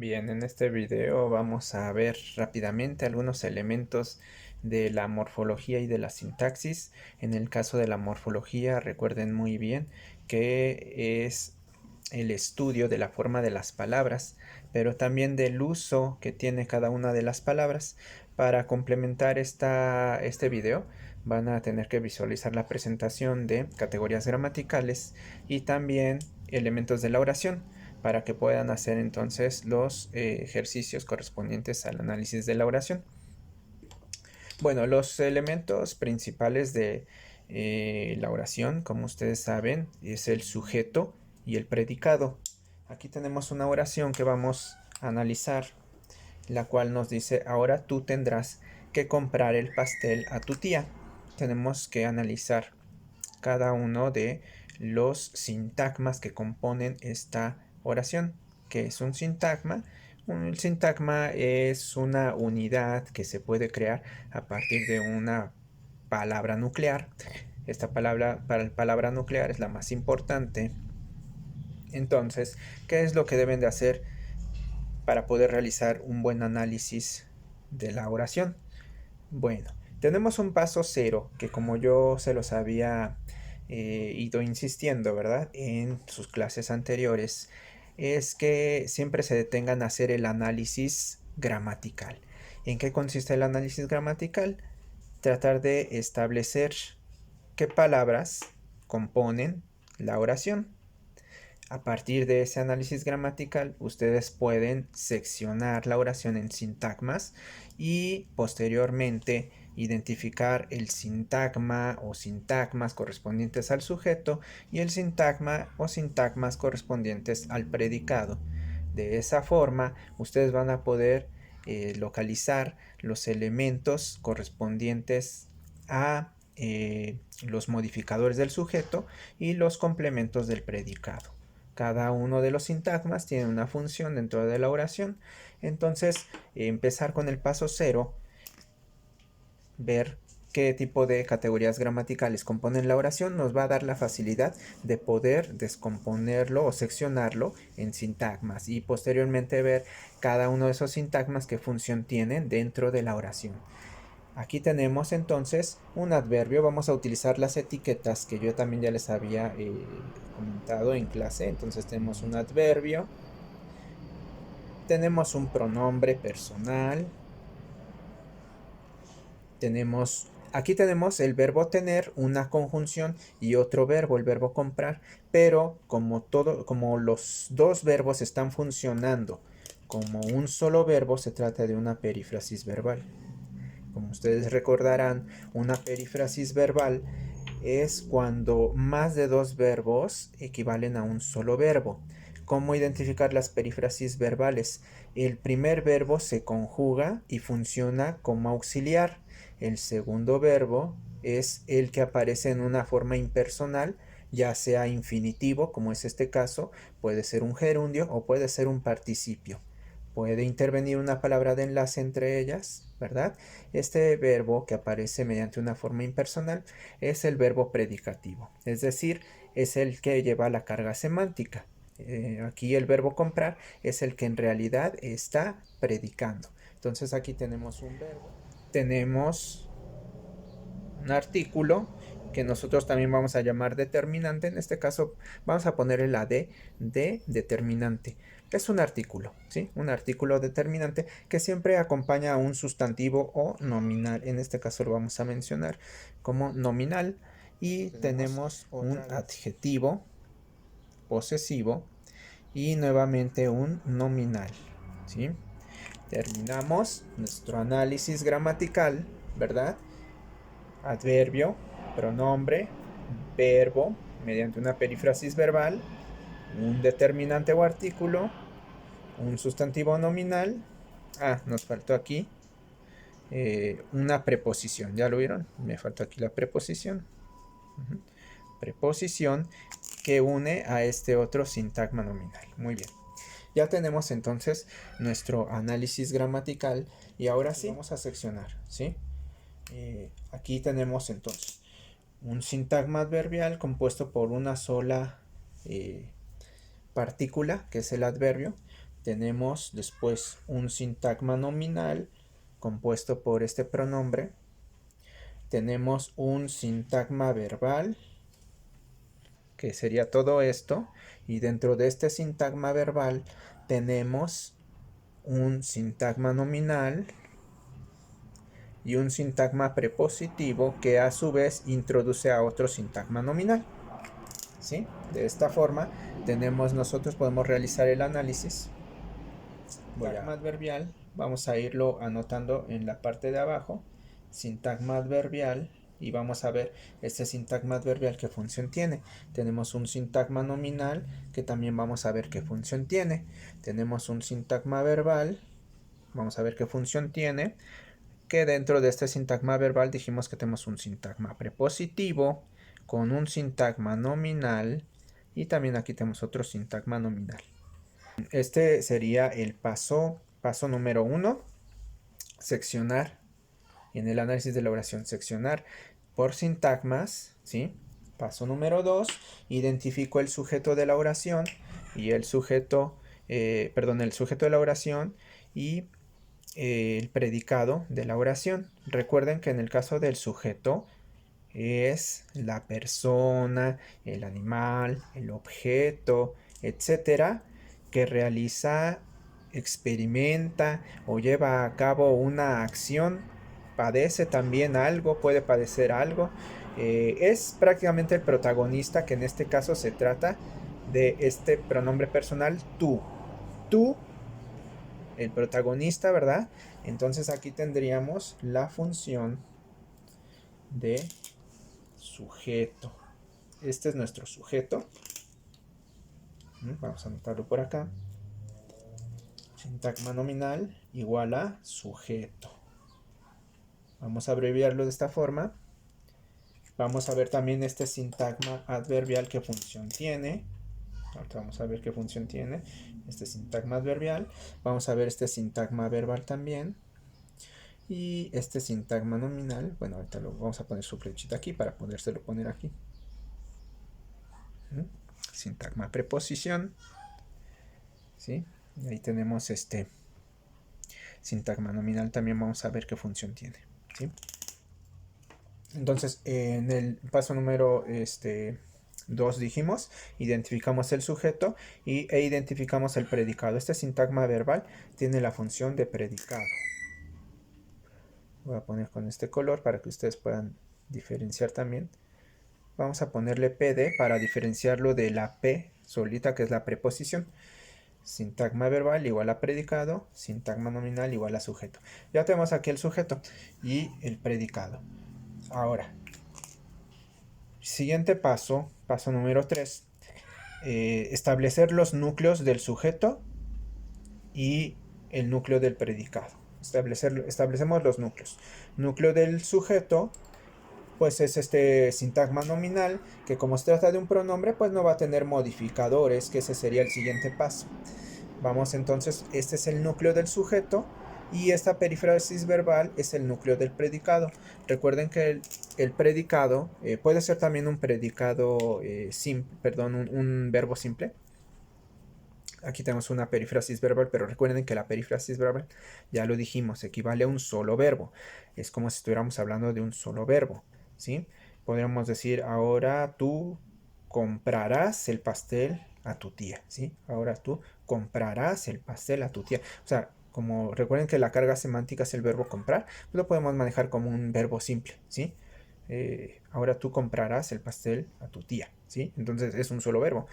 Bien, en este video vamos a ver rápidamente algunos elementos de la morfología y de la sintaxis. En el caso de la morfología, recuerden muy bien que es el estudio de la forma de las palabras, pero también del uso que tiene cada una de las palabras. Para complementar este video, van a tener que visualizar la presentación de categorías gramaticales y también elementos de la oración, para que puedan hacer entonces los ejercicios correspondientes al análisis de la oración. Bueno, los elementos principales de la oración, como ustedes saben, es el sujeto y el predicado. Aquí tenemos una oración que vamos a analizar, la cual nos dice: ahora tú tendrás que comprar el pastel a tu tía. Tenemos que analizar cada uno de los sintagmas que componen esta oración. ¿Qué es un sintagma? Un sintagma es una unidad que se puede crear a partir de una palabra nuclear. Esta palabra nuclear es la más importante. Entonces, ¿qué es lo que deben de hacer para poder realizar un buen análisis de la oración? Bueno, tenemos un paso cero que, como yo se los había ido insistiendo, ¿verdad? En sus clases anteriores, es que siempre se detengan a hacer el análisis gramatical. ¿En qué consiste el análisis gramatical? Tratar de establecer qué palabras componen la oración. A partir de ese análisis gramatical, ustedes pueden seccionar la oración en sintagmas y posteriormente identificar el sintagma o sintagmas correspondientes al sujeto y el sintagma o sintagmas correspondientes al predicado. De esa forma, ustedes van a poder localizar los elementos correspondientes a los modificadores del sujeto y los complementos del predicado. Cada uno de los sintagmas tiene una función dentro de la oración. Entonces, empezar con el paso cero, ver qué tipo de categorías gramaticales componen la oración, nos va a dar la facilidad de poder descomponerlo o seccionarlo en sintagmas y posteriormente ver cada uno de esos sintagmas qué función tienen dentro de la oración. Aquí tenemos entonces un adverbio. Vamos a utilizar las etiquetas que yo también ya les había comentado en clase. Entonces tenemos un adverbio, tenemos un pronombre personal, aquí tenemos el verbo tener, una conjunción y otro verbo, el verbo comprar, pero como los dos verbos están funcionando como un solo verbo, se trata de una perífrasis verbal. Como ustedes recordarán, una perífrasis verbal es cuando más de dos verbos equivalen a un solo verbo. ¿Cómo identificar las perífrasis verbales? El primer verbo se conjuga y funciona como auxiliar. El segundo verbo es el que aparece en una forma impersonal, ya sea infinitivo, como es este caso, puede ser un gerundio o puede ser un participio. Puede intervenir una palabra de enlace entre ellas, ¿verdad? Este verbo que aparece mediante una forma impersonal es el verbo predicativo, es decir, es el que lleva la carga semántica. Aquí el verbo comprar es el que en realidad está predicando. Entonces aquí tenemos un verbo, tenemos un artículo que nosotros también vamos a llamar determinante. En este caso vamos a ponerle la D de determinante. Es un artículo, ¿sí? Un artículo determinante que siempre acompaña a un sustantivo o nominal. En este caso lo vamos a mencionar como nominal. Y tenemos un adjetivo posesivo y nuevamente un nominal, ¿sí? Terminamos nuestro análisis gramatical, ¿verdad? Adverbio, pronombre, verbo, mediante una perífrasis verbal, un determinante o artículo, un sustantivo nominal. Nos faltó aquí una preposición. ¿Ya lo vieron? Me faltó aquí la preposición. Preposición que une a este otro sintagma nominal. Muy bien. Ya tenemos entonces nuestro análisis gramatical y ahora sí vamos a seccionar, ¿sí? Aquí tenemos entonces un sintagma adverbial compuesto por una sola partícula, que es el adverbio. tenemos después un sintagma nominal compuesto por este pronombre. Tenemos un sintagma verbal, que sería todo esto, y dentro de este sintagma verbal tenemos un sintagma nominal y un sintagma prepositivo que a su vez introduce a otro sintagma nominal. ¿Sí? De esta forma nosotros podemos realizar el análisis. Sintagma adverbial, vamos a irlo anotando en la parte de abajo. Sintagma adverbial, y vamos a ver este sintagma adverbial qué función tiene. Tenemos un sintagma nominal que también vamos a ver qué función tiene. Tenemos un sintagma verbal, vamos a ver qué función tiene. Que dentro de este sintagma verbal dijimos que tenemos un sintagma prepositivo con un sintagma nominal, y también aquí tenemos otro sintagma nominal. Este sería el paso número 1, seccionar. En el análisis de la oración, seccionar por sintagmas, ¿sí? Paso número 2, identifico el sujeto de la oración y el sujeto de la oración y el predicado de la oración. Recuerden que en el caso del sujeto es la persona, el animal, el objeto, etcétera, que realiza, experimenta o lleva a cabo una acción, padece también algo, puede padecer algo. Es prácticamente el protagonista, que en este caso se trata de este pronombre personal tú. Tú, el protagonista, ¿verdad? Entonces aquí tendríamos la función de sujeto. Este es nuestro sujeto. Vamos a anotarlo por acá. Sintagma nominal igual a sujeto. Vamos a abreviarlo de esta forma. Vamos a ver también este sintagma adverbial qué función tiene. Ahorita vamos a ver qué función tiene este sintagma adverbial. Vamos a ver este sintagma verbal también. Y este sintagma nominal, bueno, ahorita lo vamos a poner su flechita aquí para podérselo poner aquí. Sintagma preposición, ¿sí? Y ahí tenemos este sintagma nominal, también vamos a ver qué función tiene, ¿sí? Entonces, en el paso número 2 dijimos, identificamos el sujeto e identificamos el predicado. Este sintagma verbal tiene la función de predicado. Voy a poner con este color para que ustedes puedan diferenciar también. Vamos a ponerle PD para diferenciarlo de la P solita, que es la preposición. Sintagma verbal igual a predicado, sintagma nominal igual a sujeto. Ya tenemos aquí el sujeto y el predicado. Ahora, siguiente paso, paso número 3, establecer los núcleos del sujeto y el núcleo del predicado. Establecemos los núcleos. Núcleo del sujeto, pues es este sintagma nominal, que como se trata de un pronombre, pues no va a tener modificadores, que ese sería el siguiente paso. Vamos entonces, este es el núcleo del sujeto y esta perífrasis verbal es el núcleo del predicado. Recuerden que el predicado puede ser también un predicado un verbo simple. Aquí tenemos una perífrasis verbal, pero recuerden que la perífrasis verbal, ya lo dijimos, equivale a un solo verbo. Es como si estuviéramos hablando de un solo verbo, ¿sí? Podríamos decir, ahora tú comprarás el pastel a tu tía, ¿sí? Ahora tú comprarás el pastel a tu tía. O sea, como recuerden que la carga semántica es el verbo comprar, pues lo podemos manejar como un verbo simple, ¿sí? Ahora tú comprarás el pastel a tu tía, ¿sí? Entonces es un solo verbo.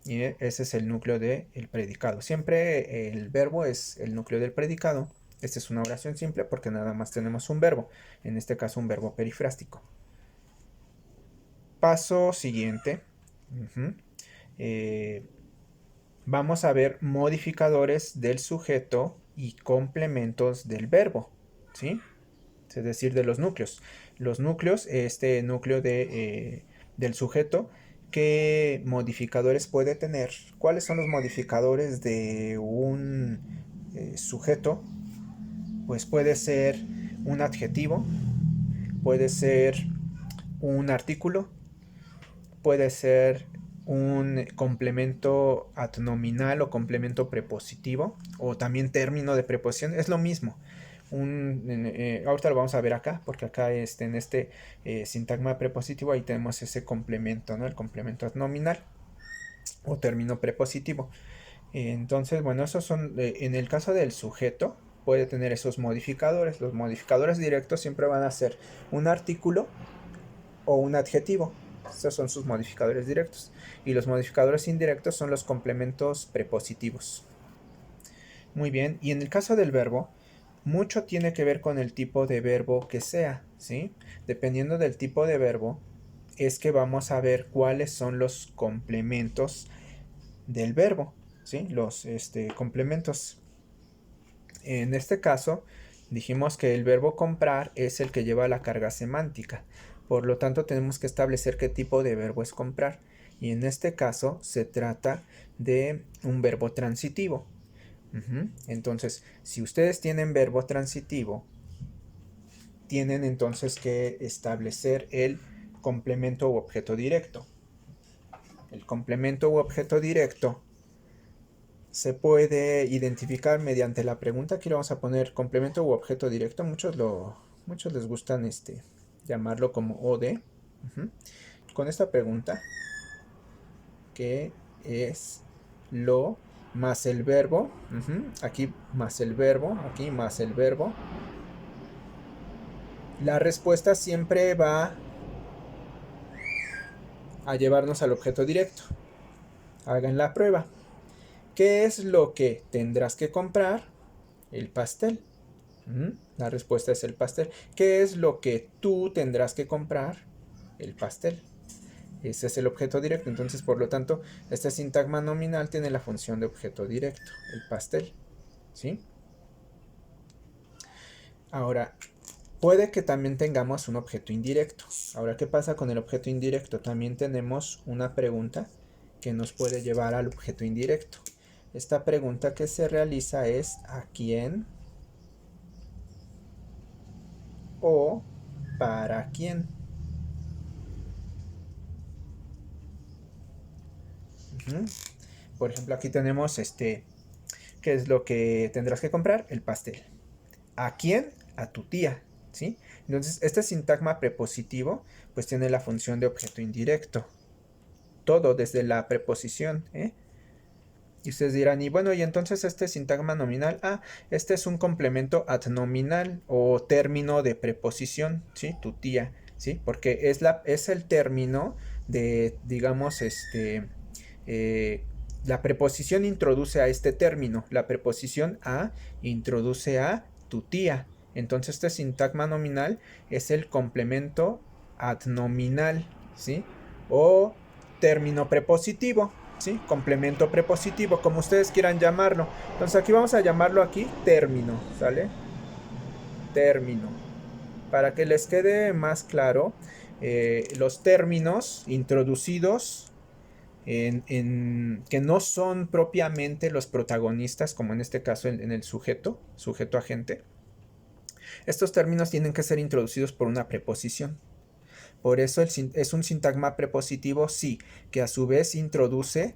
Y ese es el núcleo del predicado. Siempre el verbo es el núcleo del predicado. Esta es una oración simple porque nada más tenemos un verbo. En este caso un verbo perifrástico. Paso siguiente. Vamos a ver modificadores del sujeto y complementos del verbo, ¿sí? Es decir, de los núcleos. Los núcleos, este núcleo del sujeto, ¿qué modificadores puede tener? ¿Cuáles son los modificadores de un sujeto? Pues puede ser un adjetivo, puede ser un artículo, puede ser un complemento adnominal o complemento prepositivo, o también término de preposición, es lo mismo. Ahorita lo vamos a ver acá, porque acá en este sintagma prepositivo ahí tenemos ese complemento, ¿no? El complemento adnominal o término prepositivo. Entonces, bueno, esos son, en el caso del sujeto, puede tener esos modificadores. Los modificadores directos siempre van a ser un artículo o un adjetivo. Estos son sus modificadores directos. Y los modificadores indirectos son los complementos prepositivos. Muy bien, y en el caso del verbo, mucho tiene que ver con el tipo de verbo que sea, ¿sí? Dependiendo del tipo de verbo, es que vamos a ver cuáles son los complementos del verbo, ¿sí? Los complementos. En este caso, dijimos que el verbo comprar es el que lleva la carga semántica. Por lo tanto, tenemos que establecer qué tipo de verbo es comprar. Y en este caso, se trata de un verbo transitivo. Entonces, si ustedes tienen verbo transitivo, tienen entonces que establecer el complemento u objeto directo. El complemento u objeto directo se puede identificar mediante la pregunta. Aquí le vamos a poner complemento u objeto directo. Muchos les gustan llamarlo como OD. Con esta pregunta, que es lo más el verbo, aquí más el verbo, aquí más el verbo. La respuesta siempre va a llevarnos al objeto directo. Hagan la prueba. ¿Qué es lo que tendrás que comprar? El pastel. La respuesta es el pastel. ¿Qué es lo que tú tendrás que comprar? El pastel. Ese es el objeto directo. Entonces, por lo tanto, este sintagma nominal tiene la función de objeto directo, el pastel. ¿Sí? Ahora, puede que también tengamos un objeto indirecto. Ahora, ¿qué pasa con el objeto indirecto? También tenemos una pregunta que nos puede llevar al objeto indirecto. Esta pregunta que se realiza es ¿a quién o para quién? Por ejemplo, aquí tenemos ¿qué es lo que tendrás que comprar? El pastel. ¿A quién? A tu tía, ¿sí? Entonces, este sintagma prepositivo pues tiene la función de objeto indirecto. Todo desde la preposición, ¿eh? Y ustedes dirán, y bueno, y entonces este sintagma nominal, este es un complemento adnominal o término de preposición, ¿sí? Tu tía, ¿sí? Porque es el término de, digamos, la preposición introduce a este término, la preposición a introduce a tu tía. Entonces este sintagma nominal es el complemento adnominal, ¿sí? O término prepositivo, ¿sí? Complemento prepositivo, como ustedes quieran llamarlo. Entonces aquí vamos a llamarlo aquí término, ¿sale? Término. Para que les quede más claro, los términos introducidos que no son propiamente los protagonistas, como en este caso en el sujeto agente, estos términos tienen que ser introducidos por una preposición. Por eso es un sintagma prepositivo, sí, que a su vez introduce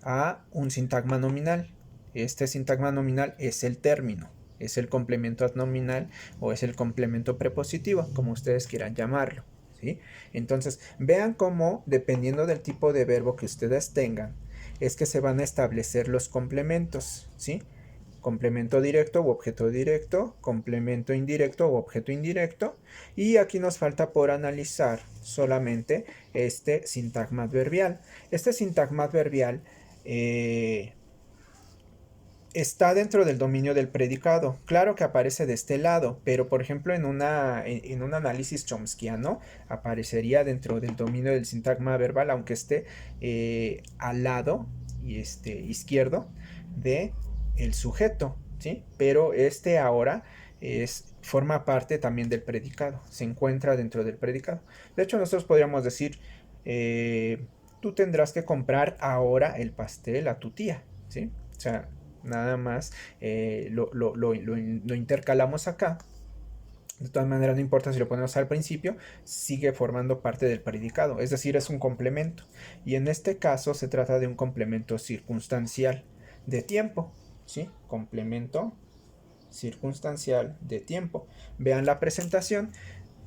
a un sintagma nominal. Este sintagma nominal es el término, es el complemento adnominal o es el complemento prepositivo, como ustedes quieran llamarlo. ¿Sí? Entonces, vean cómo, dependiendo del tipo de verbo que ustedes tengan, es que se van a establecer los complementos, ¿sí? Complemento directo u objeto directo, complemento indirecto u objeto indirecto, y aquí nos falta por analizar solamente este sintagma adverbial. Este sintagma adverbial está dentro del dominio del predicado. Claro que aparece de este lado, pero por ejemplo en un análisis chomskiano aparecería dentro del dominio del sintagma verbal, aunque esté al lado izquierdo de el sujeto, ¿sí? Pero ahora forma parte también del predicado, se encuentra dentro del predicado. De hecho, nosotros podríamos decir, tú tendrás que comprar ahora el pastel a tu tía, ¿sí? O sea, nada más lo intercalamos acá De todas maneras, no importa si lo ponemos al principio, sigue formando parte del predicado, es decir, es un complemento. Y en este caso se trata de un complemento circunstancial de tiempo, ¿sí? Complemento circunstancial de tiempo. Vean la presentación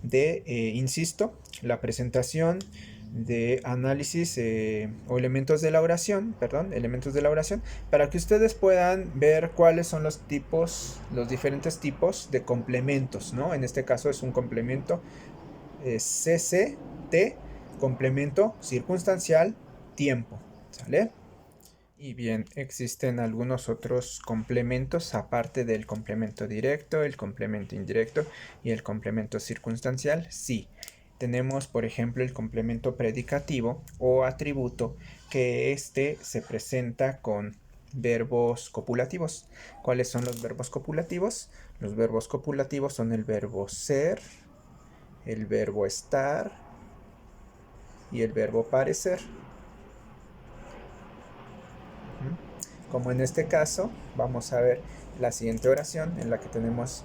de, insisto, la presentación de análisis o elementos de la oración, perdón, elementos de la oración, para que ustedes puedan ver cuáles son los tipos, los diferentes tipos de complementos, ¿no? En este caso es un complemento CCT, complemento circunstancial tiempo, ¿sale? Y bien, existen algunos otros complementos aparte del complemento directo, el complemento indirecto y el complemento circunstancial. Sí, tenemos por ejemplo el complemento predicativo o atributo, que este se presenta con verbos copulativos. ¿Cuáles son los verbos copulativos? Los verbos copulativos son el verbo ser, el verbo estar y el verbo parecer. Como en este caso, vamos a ver la siguiente oración en la que tenemos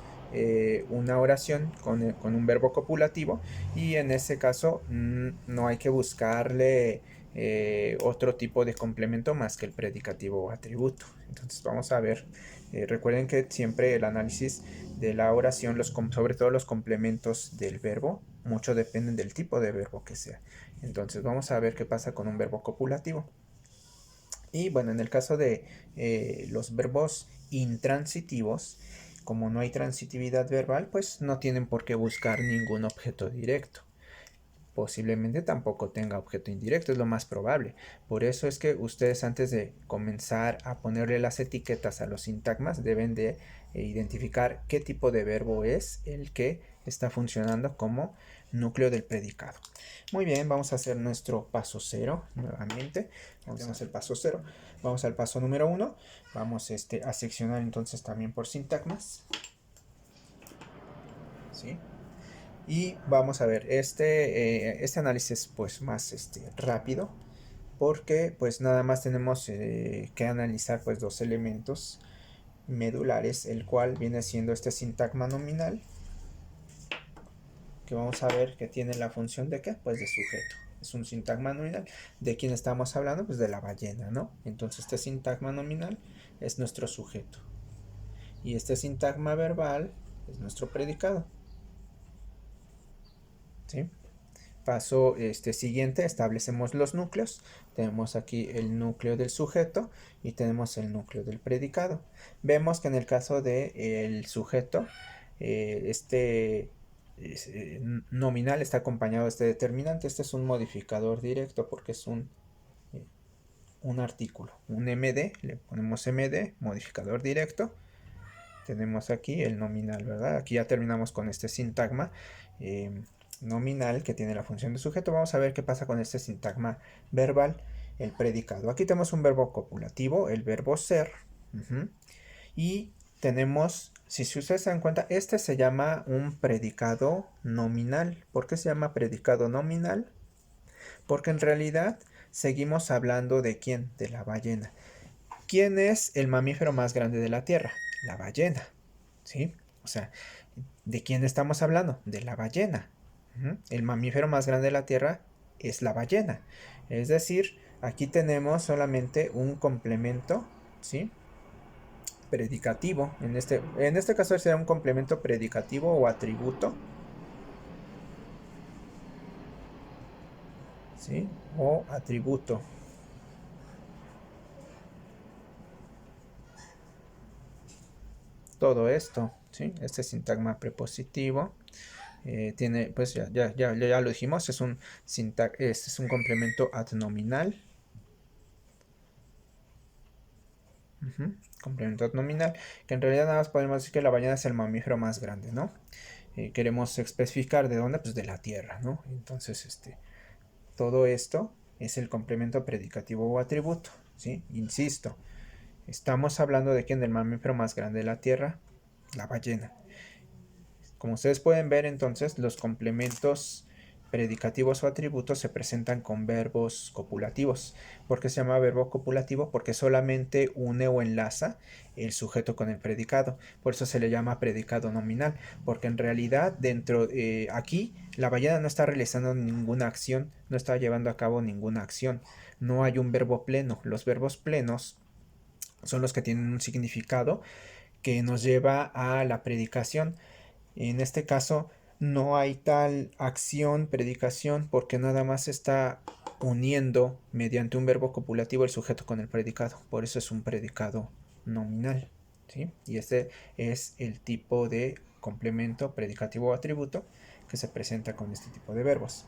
una oración con un verbo copulativo, y en ese caso no hay que buscarle otro tipo de complemento más que el predicativo o atributo. Entonces vamos a ver, recuerden que siempre el análisis de la oración, sobre todo los complementos del verbo, mucho dependen del tipo de verbo que sea. Entonces vamos a ver qué pasa con un verbo copulativo. Y bueno, en el caso de los verbos intransitivos, como no hay transitividad verbal, pues no tienen por qué buscar ningún objeto directo. Posiblemente tampoco tenga objeto indirecto, es lo más probable. Por eso es que ustedes, antes de comenzar a ponerle las etiquetas a los sintagmas, deben de identificar qué tipo de verbo es el que está funcionando como núcleo del predicado. Muy bien, vamos a hacer nuestro paso cero nuevamente. Tenemos el paso cero. Vamos al paso número 1. Vamos a seccionar entonces también por sintagmas. ¿Sí? Y vamos a ver, este análisis pues más rápido, porque pues nada más tenemos que analizar pues dos elementos medulares, el cual viene siendo este sintagma nominal, que vamos a ver que tiene la función de ¿qué? Pues de sujeto. Es un sintagma nominal. ¿De quién estamos hablando? Pues de la ballena, ¿no? Entonces este sintagma nominal es nuestro sujeto. Y este sintagma verbal es nuestro predicado. ¿Sí? Paso siguiente, establecemos los núcleos. Tenemos aquí el núcleo del sujeto y tenemos el núcleo del predicado. Vemos que en el caso del sujeto, nominal está acompañado de este determinante. Este es un modificador directo porque es un artículo, un MD. Le ponemos MD, modificador directo. Tenemos aquí el nominal, ¿verdad? Aquí ya terminamos con este sintagma nominal que tiene la función de sujeto. Vamos a ver qué pasa con este sintagma verbal, el predicado. Aquí tenemos un verbo copulativo, el verbo ser. Y tenemos, si ustedes se dan cuenta, este se llama un predicado nominal. ¿Por qué se llama predicado nominal? Porque en realidad seguimos hablando de ¿quién? De la ballena. ¿Quién es el mamífero más grande de la Tierra? La ballena, ¿sí? O sea, ¿de quién estamos hablando? De la ballena. El mamífero más grande de la Tierra es la ballena. Es decir, aquí tenemos solamente un complemento, ¿sí? Predicativo. En este caso será un complemento predicativo o atributo, ¿sí? O atributo. Todo esto, ¿sí? Este sintagma prepositivo tiene, pues ya lo dijimos, es un complemento adnominal. Complemento adnominal, que en realidad nada más podemos decir que la ballena es el mamífero más grande, ¿no? Queremos especificar de dónde, pues de la Tierra, ¿no? Entonces, todo esto es el complemento predicativo o atributo, ¿sí? Insisto, estamos hablando de quién, del mamífero más grande de la Tierra, la ballena. Como ustedes pueden ver, entonces, los complementos predicativos o atributos se presentan con verbos copulativos. ¿Por qué se llama verbo copulativo? Porque solamente une o enlaza el sujeto con el predicado. Por eso se le llama predicado nominal, porque en realidad aquí la ballena no está realizando ninguna acción, no está llevando a cabo ninguna acción. No hay un verbo pleno. Los verbos plenos son los que tienen un significado que nos lleva a la predicación. En este caso no hay tal acción, predicación, porque nada más está uniendo mediante un verbo copulativo el sujeto con el predicado. Por eso es un predicado nominal, ¿sí? Y este es el tipo de complemento, predicativo o atributo que se presenta con este tipo de verbos.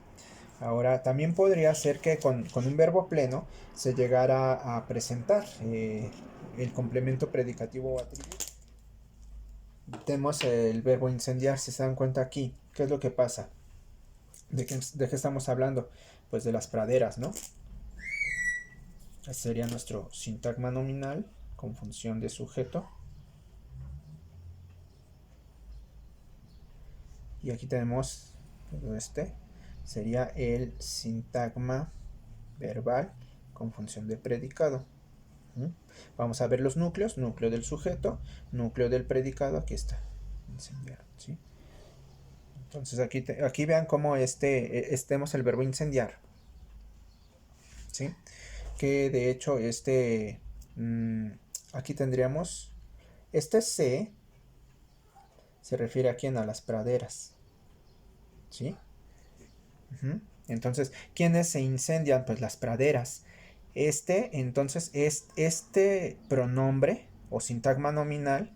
Ahora, también podría ser que con un verbo pleno se llegara a presentar el complemento predicativo o atributo. Tenemos el verbo incendiar, si se dan cuenta aquí. ¿Qué es lo que pasa? ¿De qué estamos hablando? Pues de las praderas, ¿no? Este sería nuestro sintagma nominal con función de sujeto. Y aquí tenemos todo este. Sería el sintagma verbal con función de predicado. Vamos a ver los núcleos. Núcleo del sujeto, núcleo del predicado. Aquí está. Incendiar, ¿sí? Entonces aquí vean cómo tenemos el verbo incendiar, ¿sí? Que de hecho aquí tendríamos este se refiere aquí a las praderas, ¿sí? Entonces, ¿quiénes se incendian? Pues las praderas. Entonces, este pronombre o sintagma nominal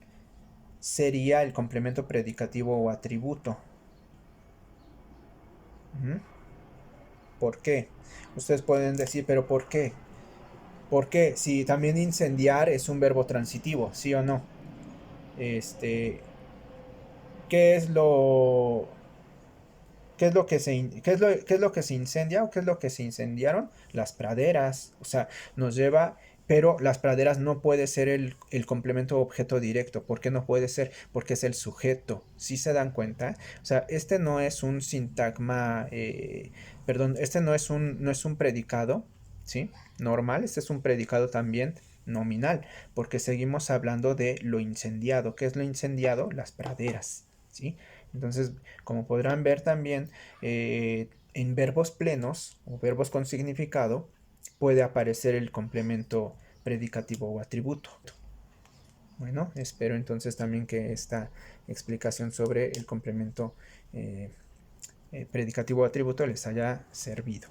sería el complemento predicativo o atributo. ¿Por qué? Ustedes pueden decir, pero ¿por qué? ¿Por qué? Si también incendiar es un verbo transitivo, ¿sí o no? ¿Qué es lo ¿Qué es lo que qué es lo que se incendia o qué es lo que se incendiaron? Las praderas. O sea, nos lleva, pero las praderas no puede ser el complemento objeto directo. ¿Por qué no puede ser? Porque es el sujeto. ¿Sí se dan cuenta? O sea, este no es un sintagma, perdón, este no es un predicado, ¿sí? Normal, este es un predicado también nominal, porque seguimos hablando de lo incendiado. ¿Qué es lo incendiado? Las praderas, ¿sí? Entonces, como podrán ver también, en verbos plenos o verbos con significado puede aparecer el complemento predicativo o atributo. Bueno, espero entonces también que esta explicación sobre el complemento predicativo o atributo les haya servido.